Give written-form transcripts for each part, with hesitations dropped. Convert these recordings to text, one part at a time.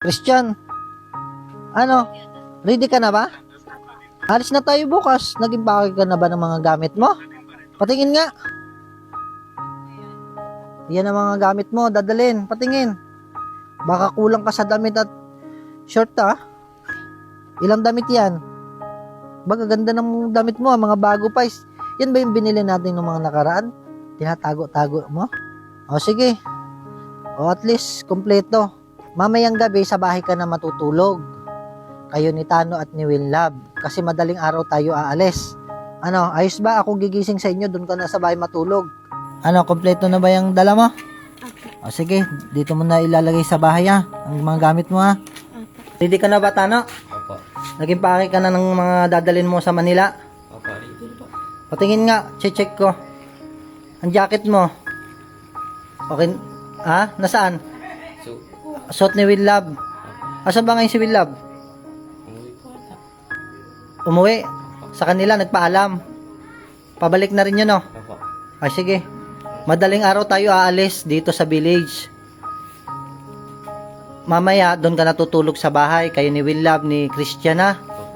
Christian, ano? Ready ka na ba? Alis na tayo bukas. Nag-impake ka na ba ng mga gamit mo? Patingin nga. Yan ang mga gamit mo. Dadalhin. Patingin. Baka kulang ka sa damit at short Ilang damit yan? Baga ganda ng damit mo. Mga bago pa. Yan ba yung binili natin ng mga nakaraan? Tinatago-tago mo? O sige. O at least, kompleto. Mamayang gabi sa bahay ka na matutulog. Kayo ni Tano at ni Winlab. Kasi madaling araw tayo aalis. Ano, ayos ba? Ako gigising sa inyo, doon ka na sa bahay matulog. Ano, kompleto na ba yung dala mo? O sige, dito mo na ilalagay sa bahay ang mga gamit mo Ready ka na ba, Tano? Opo. Nag-impake ka na ng mga dadalhin mo sa Manila? Opo. Patingin nga, check ko. Ang jacket mo. Okay, nasaan? So, Suot ni Winlab. Asan ba ngayon si Winlab? umuwi po ata. Umuwi. Sa kanila, nagpaalam. Pabalik na rin yun, no? Opo. Ay, sige. Madaling araw tayo aalis dito sa village. Mamaya, doon ka natutulog sa bahay. Kayo ni Winlab, ni Christian, Opo.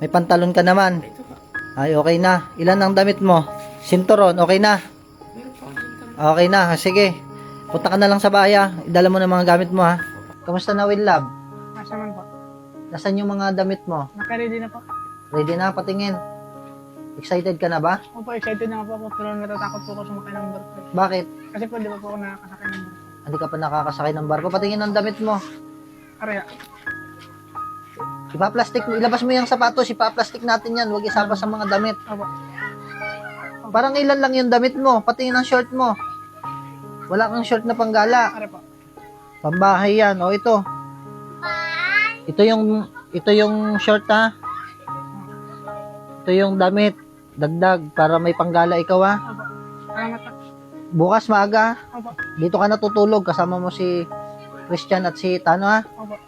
May pantalon ka naman. Ito po. Ay, okay na. Ilan ang damit mo? Sinturon, okay na? Meron po akong sinta. Okay na, sige. Punta ka na lang sa bahay, Idala mo na mga gamit mo, Kamusta na, Winlab? Masaman po. Nasaan yung mga damit mo? Naka-ready na po. Ready na, patingin. Excited ka na ba? Opo, excited na nga po ako pero natatakot po ako sumakay ng barko. Bakit? Kasi po di ba po ako nakakasakay ng barko. Hindi ka pa nakakasakay ng barko. Patingin ang damit mo. Araya. Ipa-plastic mo. Ilabas mo yung sapatos. Ipa-plastic natin yan. Huwag isama sa mga damit. Opo. Parang ilan lang yung damit mo. Patingin ang short mo. Wala kang short na panggala. Araya po. Pambahay yan. O ito. Ito yung short Ito yung damit. Dagdag para may panggala ikaw Opo. Salamat po. Bukas maaga. Opo. Dito ka natutulog. Kasama mo si Christian at si Tano Opo.